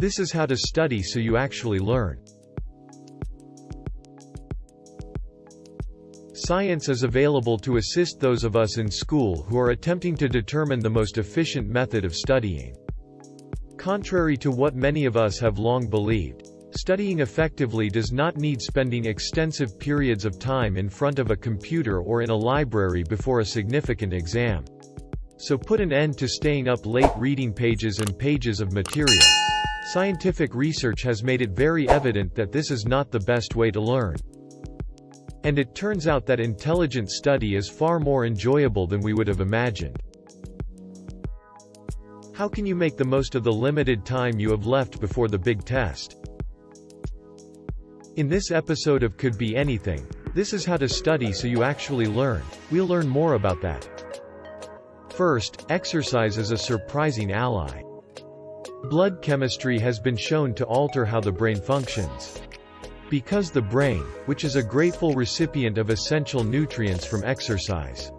This is how to study so you actually learn. Science is available to assist those of us in school who are attempting to determine the most efficient method of studying. Contrary to what many of us have long believed, studying effectively does not need spending extensive periods of time in front of a computer or in a library before a significant exam. So put an end to staying up late reading pages and pages of material. Scientific research has made it very evident that this is not the best way to learn. And it turns out that intelligent study is far more enjoyable than we would have imagined. How can you make the most of the limited time you have left before the big test? In this episode of Could Be Anything, this is how to study so you actually learn. We'll learn more about that. First, exercise is a surprising ally. Blood chemistry has been shown to alter how the brain functions. Because the brain, which is a grateful recipient of essential nutrients from exercise,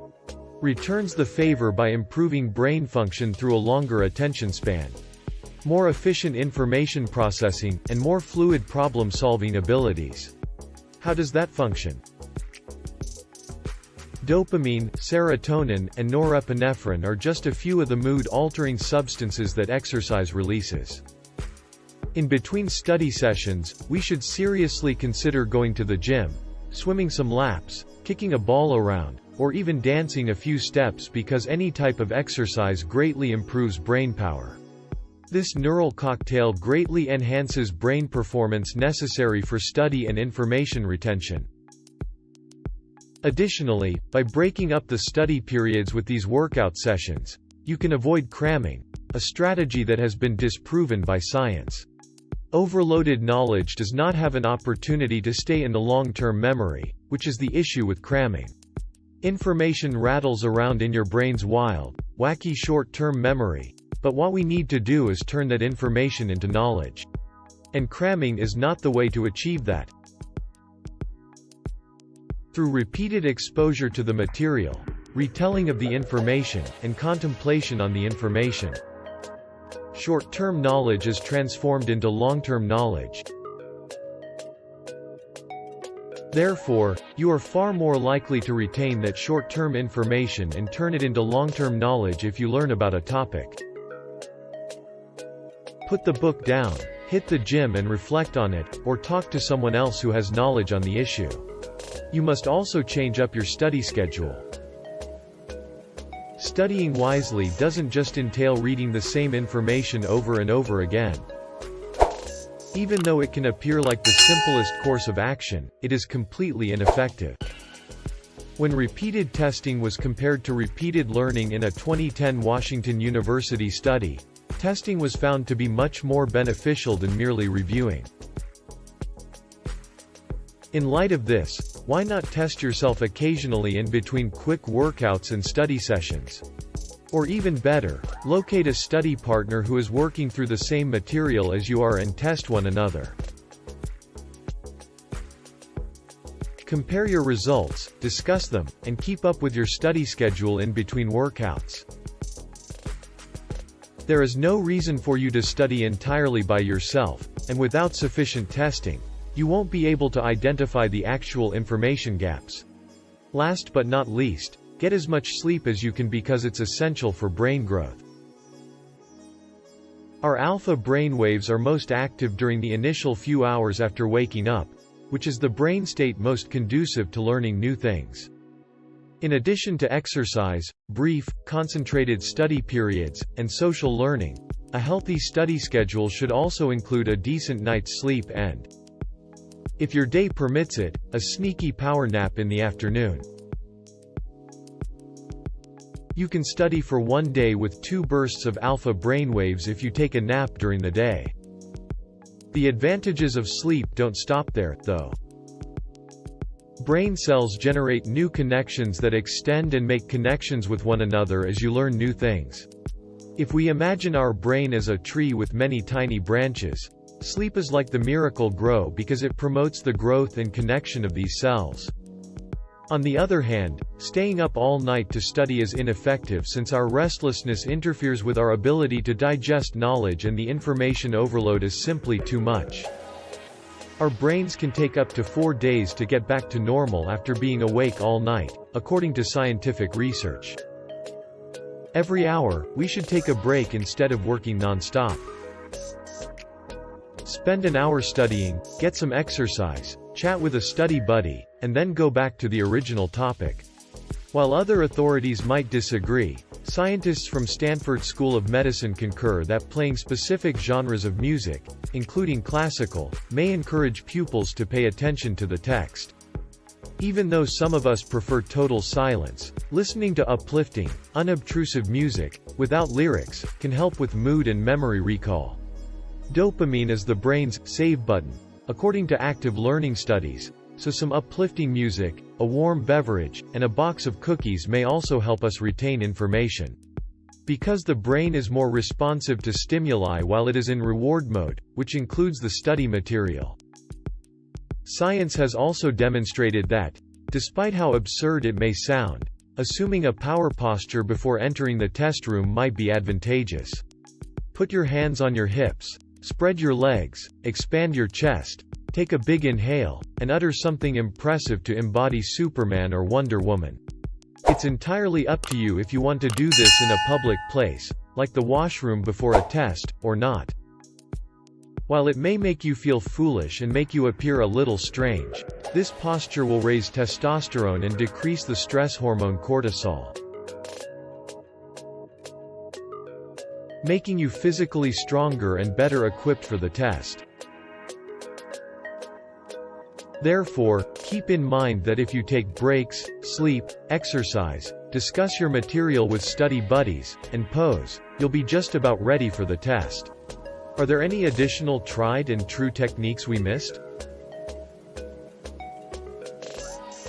returns the favor by improving brain function through a longer attention span, more efficient information processing, and more fluid problem-solving abilities. How does that function? Dopamine, serotonin, and norepinephrine are just a few of the mood-altering substances that exercise releases. In between study sessions, we should seriously consider going to the gym, swimming some laps, kicking a ball around, or even dancing a few steps because any type of exercise greatly improves brain power. This neural cocktail greatly enhances brain performance necessary for study and information retention. Additionally, by breaking up the study periods with these workout sessions, you can avoid cramming, a strategy that has been disproven by science. Overloaded knowledge does not have an opportunity to stay in the long-term memory, which is the issue with cramming. Information rattles around in your brain's wild, wacky short-term memory, but what we need to do is turn that information into knowledge. And cramming is not the way to achieve that. Through repeated exposure to the material, retelling of the information, and contemplation on the information, short-term knowledge is transformed into long-term knowledge. Therefore, you are far more likely to retain that short-term information and turn it into long-term knowledge if you learn about a topic. Put the book down, hit the gym and reflect on it, or talk to someone else who has knowledge on the issue. You must also change up your study schedule. Studying wisely doesn't just entail reading the same information over and over again. Even though it can appear like the simplest course of action, it is completely ineffective. When repeated testing was compared to repeated learning in a 2010 Washington University study, testing was found to be much more beneficial than merely reviewing. In light of this, why not test yourself occasionally in between quick workouts and study sessions? Or even better, locate a study partner who is working through the same material as you are and test one another. Compare your results, discuss them, and keep up with your study schedule in between workouts. There is no reason for you to study entirely by yourself, and without sufficient testing, you won't be able to identify the actual information gaps. Last but not least, get as much sleep as you can because it's essential for brain growth. Our alpha brainwaves are most active during the initial few hours after waking up, which is the brain state most conducive to learning new things. In addition to exercise, brief, concentrated study periods, and social learning, a healthy study schedule should also include a decent night's sleep and, if your day permits it, a sneaky power nap in the afternoon. You can study for one day with 2 bursts of alpha brainwaves if you take a nap during the day. The advantages of sleep don't stop there, though. Brain cells generate new connections that extend and make connections with one another as you learn new things. If we imagine our brain as a tree with many tiny branches, sleep is like the miracle grow because it promotes the growth and connection of these cells. On the other hand, staying up all night to study is ineffective since our restlessness interferes with our ability to digest knowledge and the information overload is simply too much. Our brains can take up to 4 days to get back to normal after being awake all night, according to scientific research. Every hour, we should take a break instead of working non-stop. Spend an hour studying, get some exercise, chat with a study buddy, and then go back to the original topic. While other authorities might disagree, scientists from Stanford School of Medicine concur that playing specific genres of music, including classical, may encourage pupils to pay attention to the text. Even though some of us prefer total silence, listening to uplifting, unobtrusive music, without lyrics, can help with mood and memory recall. Dopamine is the brain's save button, according to active learning studies, so some uplifting music, a warm beverage, and a box of cookies may also help us retain information. Because the brain is more responsive to stimuli while it is in reward mode, which includes the study material. Science has also demonstrated that, despite how absurd it may sound, assuming a power posture before entering the test room might be advantageous. Put your hands on your hips, spread your legs, expand your chest, take a big inhale, and utter something impressive to embody Superman or Wonder Woman. It's entirely up to you if you want to do this in a public place, like the washroom before a test, or not. While it may make you feel foolish and make you appear a little strange, this posture will raise testosterone and decrease the stress hormone cortisol, making you physically stronger and better equipped for the test. Therefore, keep in mind that if you take breaks, sleep, exercise, discuss your material with study buddies, and pose, you'll be just about ready for the test. Are there any additional tried and true techniques we missed?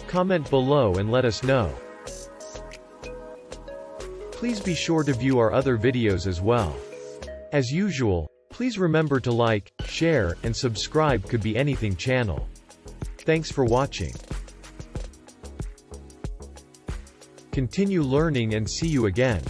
Comment below and let us know. Please be sure to view our other videos as well. As usual, please remember to like, share, and subscribe Could Be Anything channel. Thanks for watching. Continue learning and see you again.